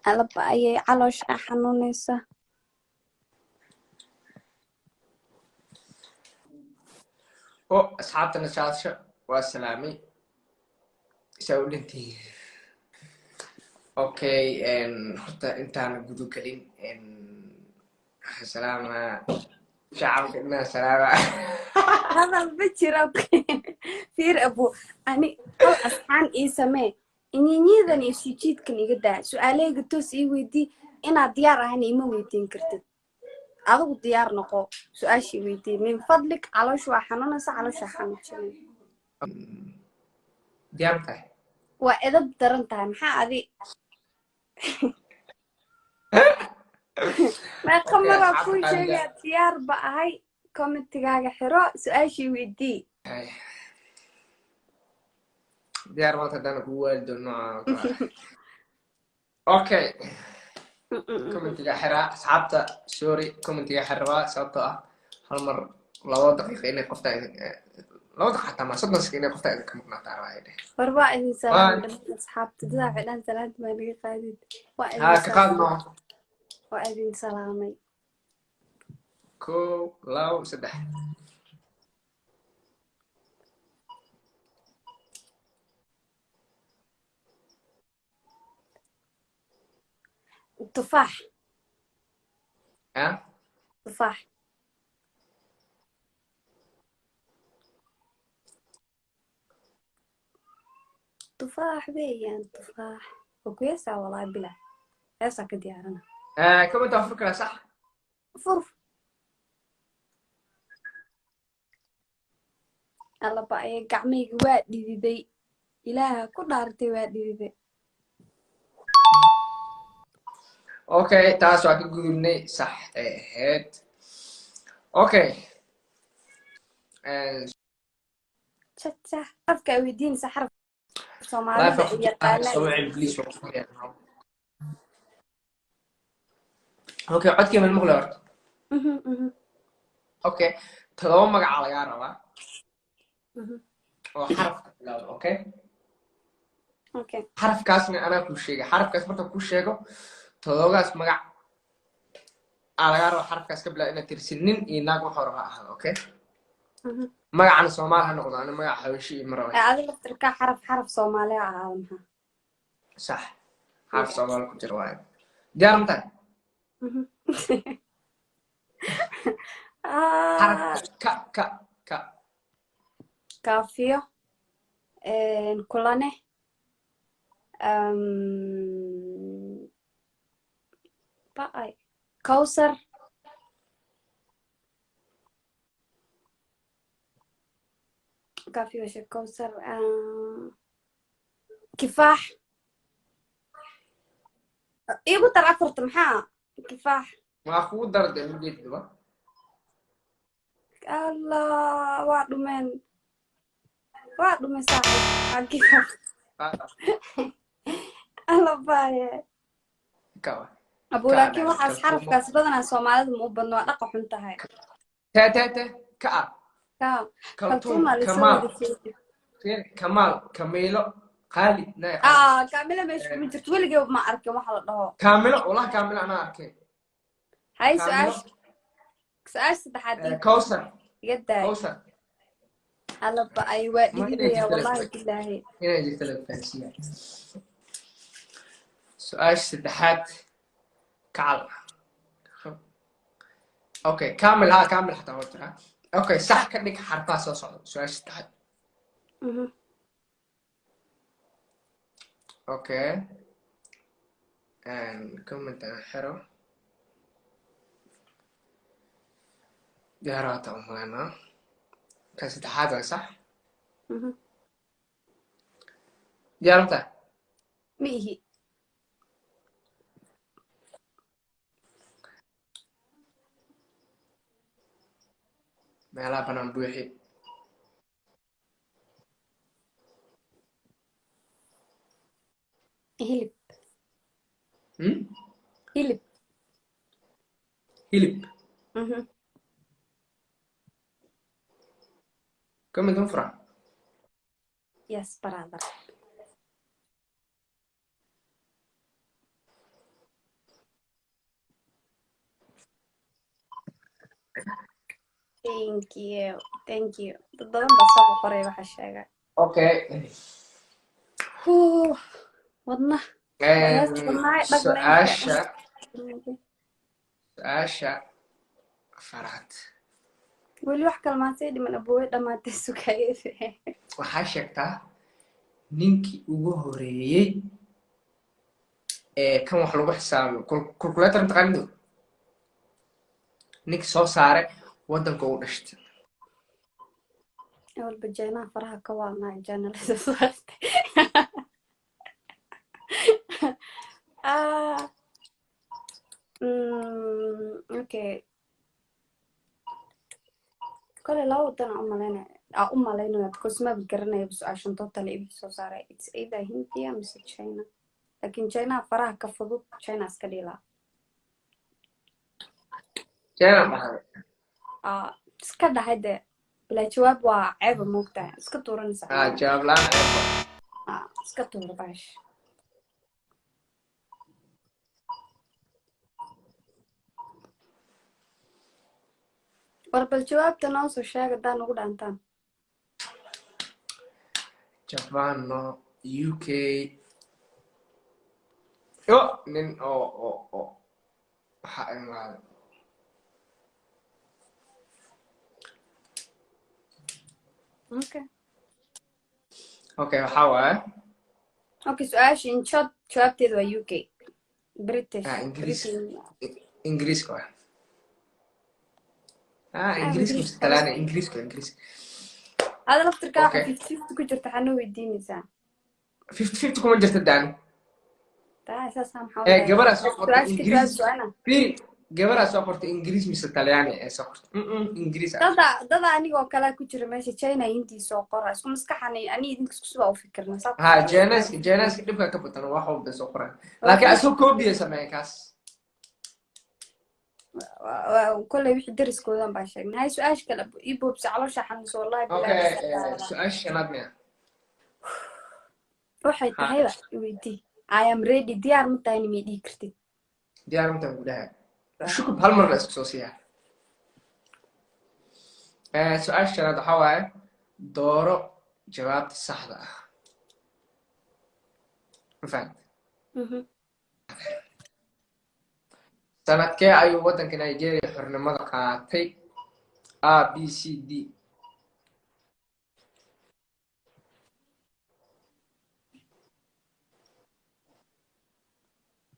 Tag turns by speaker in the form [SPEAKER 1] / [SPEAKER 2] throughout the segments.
[SPEAKER 1] alaba ayay caloosha xanuunaysa.
[SPEAKER 2] أصحابنا شاشة والسلامي سأولنتي أوكي إن حتى أنت أنا بدو كلين إن سلامة شعب كنا سلامة
[SPEAKER 1] هذا بجرب فير أبو أنا هل أصحان إيه سماه إني نيذن يسويت كني قدا سؤالي قلتوس إيه ويدي إنا ديار هني ما ويدين كرتد أضو ديار نقو سؤال شي ويدي من فضلك على شو حنونس على شو حنوشين
[SPEAKER 2] ديارته
[SPEAKER 1] وإذا بدرنتها محا أذي ما خمر أكون شيء ديار بقى هاي كومنت جاga xiro su'aashii weydii
[SPEAKER 2] ديار ما تدنا كوالد النوع أوكي كومنت جا حرا أصحابته سوري كومنت جا حرا صوته هالمر لو دقيقة إني قفت لو دقيقة حتى ما صدق سكينة قفت إذا كم قناة عرايدة
[SPEAKER 1] warba idin salaam asxaabta dadaa cidaan salaad baa naga qaadid
[SPEAKER 2] ها كقادنا
[SPEAKER 1] waa idin salaamay
[SPEAKER 2] كو لاو سدح
[SPEAKER 1] tufaax
[SPEAKER 2] ها
[SPEAKER 1] tufaax tufaax weeyaan tufaax وكويسة والله بلا heesaa ka diyaarana
[SPEAKER 2] كم أنت فكرة صح
[SPEAKER 1] fur allaba ayay gacmayga waa dhididay ilaaha ku dhaartay waa dhididay
[SPEAKER 2] أوكي تاسو أكيد قولني صح هاد أوكي
[SPEAKER 1] jaja qofka ay weydiinaysa xaraf
[SPEAKER 2] لا
[SPEAKER 1] soomaalida
[SPEAKER 2] فقط
[SPEAKER 1] yaqaana
[SPEAKER 2] سوي إنجليزي أوكي عد كم المغلق أوكي تضم مقع على جارة وحرف لا أوكي
[SPEAKER 1] okay
[SPEAKER 2] حرف كاسنا أنا كل شيء حرف كاس مرة كل شيء تضوجاس مقع على جارة حرف كاس قبل إن ترسلين يناق محورها أحد أوكي مقع أنا سومال هنقول أنا مقع حوشي مرة
[SPEAKER 1] adiga laftirkaa xaraf soomaali ahaa maxaa
[SPEAKER 2] صح حرف سومال كتير وايد ديار متى حرف ك
[SPEAKER 1] kaafiyo kulane ba'ay kawsar kaafiyo she kawsar kifaax igu dar afarta maxaa kifaax
[SPEAKER 2] ما أخو درد من جد بقى
[SPEAKER 1] allah waa dhumeen saaxib kifaax alla baaye
[SPEAKER 2] كوا
[SPEAKER 1] abu laakiin waxaas xarafkaas badanaa soomaalida ma u badno waa dhaqa xun tahay
[SPEAKER 2] تا كا
[SPEAKER 1] kaltuuma
[SPEAKER 2] كمال كميلو خالد ناي
[SPEAKER 1] kaamila meesha kuma jirto weligay ma arkin waxa la dhaho
[SPEAKER 2] كاملة والله كاملة أنا أركي
[SPEAKER 1] hay su-aasha saddexaad
[SPEAKER 2] كوثر
[SPEAKER 1] iga daay
[SPEAKER 2] كوثر
[SPEAKER 1] allaba ay waa
[SPEAKER 2] ما
[SPEAKER 1] dhigidaya
[SPEAKER 2] هنا
[SPEAKER 1] wallahi
[SPEAKER 2] جبت
[SPEAKER 1] bilaahi
[SPEAKER 2] هنا جبت لك فانسية سؤال سدحات كعل أوكي كامل كامل حتى قلتها أوكي صح كأنك حرفها صوصة سؤال سدحات أوكي كومنت أنا حلو ديارات أمانا كان سدحات صح ديارتها
[SPEAKER 1] miihi
[SPEAKER 2] meelaha banaan buuxi
[SPEAKER 1] hilib
[SPEAKER 2] hilib كم تنفرع
[SPEAKER 1] yes brother thank you dad badan baa soo qoray waxa sheegay
[SPEAKER 2] okay
[SPEAKER 1] wadna
[SPEAKER 2] su-aasha afaraad
[SPEAKER 1] weli wax kalmaantay dhiman aboowe dhammaatay sukaayada
[SPEAKER 2] waxaa sheegtaa ninkii ugu horeeyey ee kan wax lagu xisaabiyo calculator mataqaanido ninkii soo saaray waddanka uu dhashtay
[SPEAKER 1] walba jeenaha faraha ka waalnaa jeenalada saartay okay kole laba wadan u malaynaya because ma garanaya su-aashan totally ibixi soo saaray it's either India mise China laakiin China faraha ka fudud China iska dhilaa
[SPEAKER 2] China maxay
[SPEAKER 1] iska dhahay dee bilaa jawaab waa ceeba moogtahay iska tuuranaysa
[SPEAKER 2] jawaab la'aan ceeba
[SPEAKER 1] iska tuura baash warbal jawaabta noo soo sheeg haddaan ugu dhaantaan
[SPEAKER 2] Japan no UK yo nin waxa imaada okay waxaa waaye
[SPEAKER 1] okay su-aasha inshot jawaabteeda waa UK British
[SPEAKER 2] ingiriiska waa ingiriiska mise talaana ingiriiska
[SPEAKER 1] هذا لفتر كافة 50-50 كجرت حنو ويدينيسا
[SPEAKER 2] 50-50 كما جرت داني
[SPEAKER 1] تا اساسا محاولة
[SPEAKER 2] جبرا سوقت انجليز في جبرا سوقت انجليز mise talyaani ee soo ingiriis
[SPEAKER 1] dada aniga oo kala ku jira meesha China intii soo qoray isku maskaxani ani idinku isku soo fikirna sabab
[SPEAKER 2] ha jenas dibka ka batan wax walba soo qoray laakiin asoo koobiye sameeyay kaas كله وحدة درس كودان باشين هاي سؤال كلا يبغى بسعلوش حنس والله بلا سؤال شنادنا
[SPEAKER 1] روحي تهيبة ودي I am ready ديار متاني ميدي كرتي
[SPEAKER 2] ديار متاني وده شو كم هالمرة اسكسوسيا سؤال شناد حواي دورو جواب الصح ده فهمت sanadkee ayuu waddanka Nigeria xornimada qaatay A B C D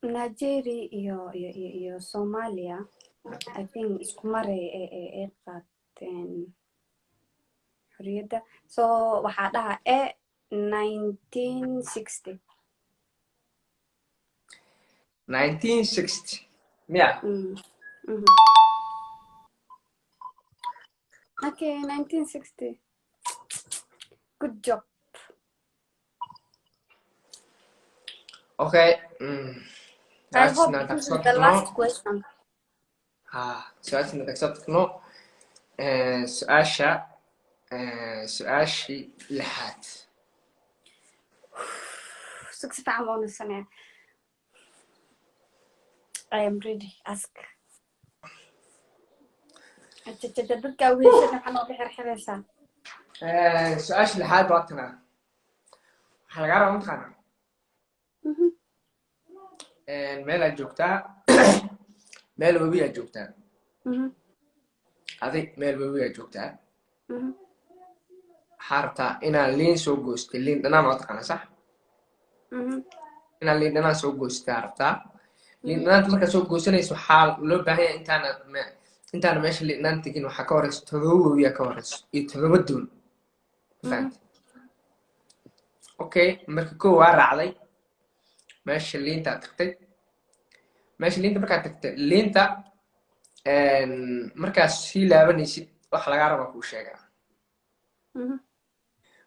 [SPEAKER 1] Nigeria iyo Somalia I think isku maray ee qaateen xorriyadda so waxaa dhaha 1960
[SPEAKER 2] Yeah.
[SPEAKER 1] Okay, 1960. Good job.
[SPEAKER 2] Okay.
[SPEAKER 1] I hope this is the last question.
[SPEAKER 2] سؤال إنك accept سؤاشي لحات.
[SPEAKER 1] سكسي تعملون السنة. I am ready. Ask. dadka weesha waxaan u xirxiraysaa
[SPEAKER 2] su-aasha lixaad baatana waxaa lagaa rabaa mataqaanaa meel aad joogtaa meel webi aad joogtaa adig meel webi aad joogtaa waxaa rabtaa inaad liin soo goostay liin dhanaan waa taqaanaa sax inaad liin dhanaan soo goostaa rabtaa liin dhanaanta markaad soo goosanayso waxaa loo baahan yahay intaana meesha liinaan tegin waxaa ka horeyso 7 webiyaa ka horeyso iyo 7 doon fahanta okay marka koo waa raacday meesha liinta tagtay meesha liinta markaad tagtay liinta markaad sii laabanaysid wax lagaa rabaa kuu sheegaa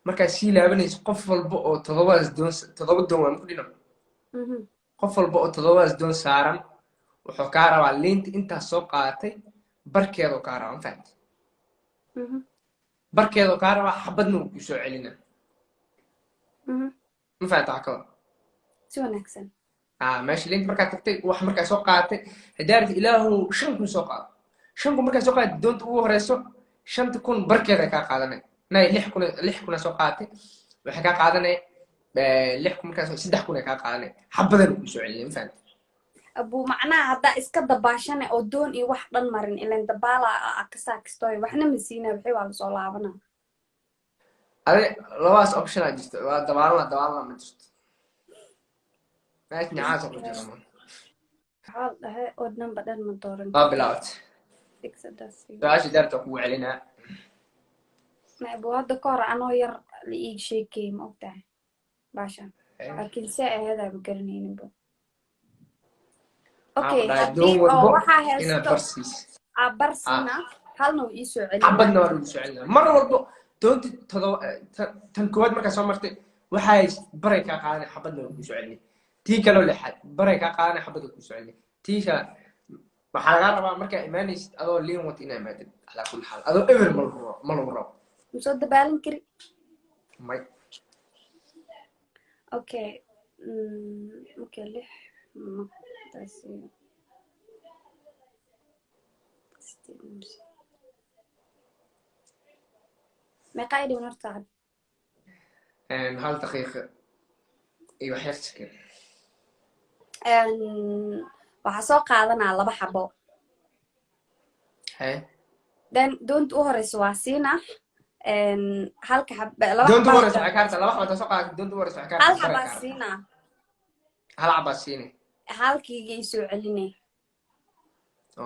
[SPEAKER 2] markaad sii laabanaysid qof walba oo 7 doon waan ku dhino qof walba oo 7 doon saaran wuxuu kaa rabaa liinta intaas soo qaadatay barkeedo kaa rabaa fahanta barkeedo kaa rabaa xabadna wuu ku soo celina ma fahanta wax kale
[SPEAKER 1] si wanaagsan
[SPEAKER 2] meesha liinta markaad tagtay wax markaa soo qaadatay hadaarta ilaahu 5 kun soo qaado 5 kun markaa soo qaado doonta ugu horeyso shanta kun barkeeda kaa qaadanay nay 6 kun soo qaatay waxay kaa qaadanay 6 kun markaas 3 kun kaa qaadanay xabadan ku soo celin faan
[SPEAKER 1] abu macnaha hadda iska dabaashane oo doon iyo wax dhan marin ilaan dabaala ka saakistooy waxna ma siina wixii waa la soo laabana
[SPEAKER 2] ade labaas option aad jirto waa dabaalna ma jirto maashni caasa ku jiro
[SPEAKER 1] xal dhahay oo number dhan ma dooran
[SPEAKER 2] bilaawt su'aasha darta ku celinaa
[SPEAKER 1] ma abu hadda ka hor anoo yar la ii sheekay ma ogtahay baasha laakiin si aheeda ma garanaynin bo okay haddii oo waxaa haysto barsina halna uu ii soo celin
[SPEAKER 2] xabadna waa uu soo celin mar walbo doonti tan koowaad markaa soo martay waxay baray kaa qaadanay xabadna waa uu soo celin tii kale lixaad baray kaa qaadanay xabadna ku soo celin tii kale waxaa laga rabaa markaa imaanaysid adoo liin wata inaa imaadid alaa kulli xaal adoo ever ma lagu rabo
[SPEAKER 1] musoo dabaalin kari
[SPEAKER 2] may
[SPEAKER 1] okay okay lix meeqa ay dhiman horta
[SPEAKER 2] hal daqiiqo iyo wax yar sakir
[SPEAKER 1] waxaa soo qaadanaa 2 xabo then doonta u horeysa waa siina halka xabo 2
[SPEAKER 2] doonta u horeysa waxay kaartaa 2 xabo soo qaadata doonta u horeysa waxay kaartaa
[SPEAKER 1] hal xabo siina
[SPEAKER 2] hal xabo siina
[SPEAKER 1] halkiiga ii soo celinay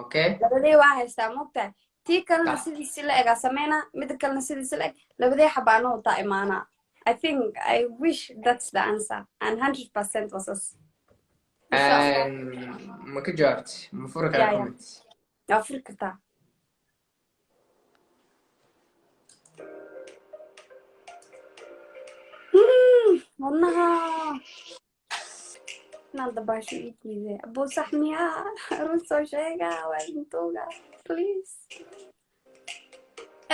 [SPEAKER 2] okay
[SPEAKER 1] labadee waa haystaa moogtaa tii kalena sidiisi la ega sameynaa mid kalena sidiisi la eg labadee xabaano taa imaana I think I wish that's the answer and 100% was us
[SPEAKER 2] ma ka jawaabti ma furi karaa comment
[SPEAKER 1] yaa furi kartaa wadnaha nada baasho ii diiday abuu saxmiyaa run soo sheega waa intooga please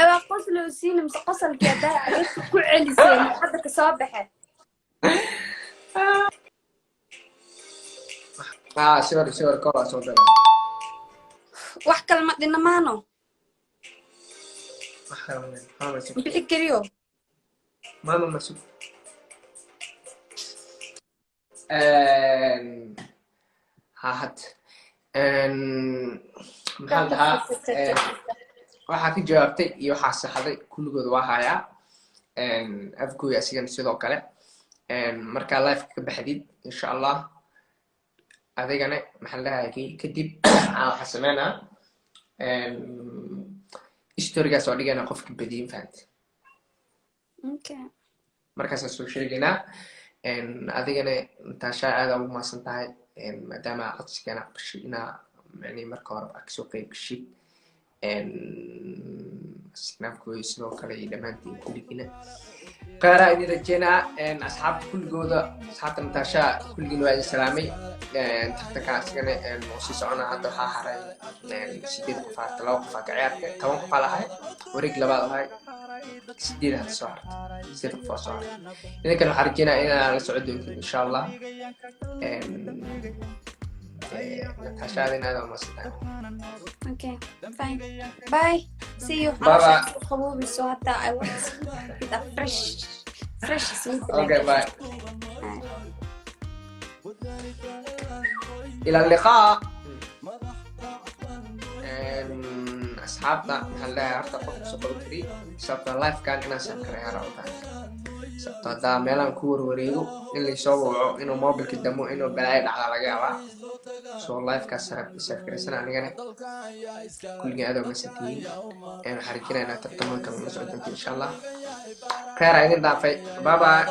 [SPEAKER 1] ewa qoslo siina mise qosolkii haddaa adeegta ku celiseen hadda ka soo baxe
[SPEAKER 2] sawir kola soo dara
[SPEAKER 1] wax kale ma dhina maano bixi kariyo
[SPEAKER 2] mama masuk had maxaa dhahaa waxaa ka jawaabtay iyo waxaa saxday kulligood waa hayaa afgooy asigana sidoo kale markaa live ka baxdid insha allah adigana maxaa dhahaa kadib waxaa sameynaa historigaas oo dhigana qofka badiin fahanta markaasaan soo sheegaynaa adigana taashaa aada ugu maasan tahay maadaama codsigana aqbashay inaa yani marka hore kasoo qeyb gashid snaabkooda sidoo kale iyo dhammaantiin kulligiina qaaraa idin rajeynaa asxaabta kulligooda asxaabta nataashaa kulligiina waa idin salaamay tartanka asigana oo sii soconaa hadda waxaa haray 8 qof harta 2 qof ka ciyaarta 10 qof lahay wareeg labaad lahay 8 hadda soo harta 8 qof soo harta idinkana waxaan rajeynaa inaan la socdo insha allah Natasha adina aad ma sida
[SPEAKER 1] okay fine bye see you
[SPEAKER 2] bye
[SPEAKER 1] خبوبي so hatta I want to sleep with a fresh sleep
[SPEAKER 2] okay bye إلى اللقاء أصحابنا هلا عرفت سوبر فري سبت لايف كان أنا سكر يا رب سبت هذا ميلان كور وريو اللي يسووا إنه موبيل قدامه إنه بعيد على رجعه سو لايف كسر سكر سنة أنا كل هذا مسكين أنا حركنا أنا تتمنى كم مسعود إن شاء الله خير عيني ضعفي بابا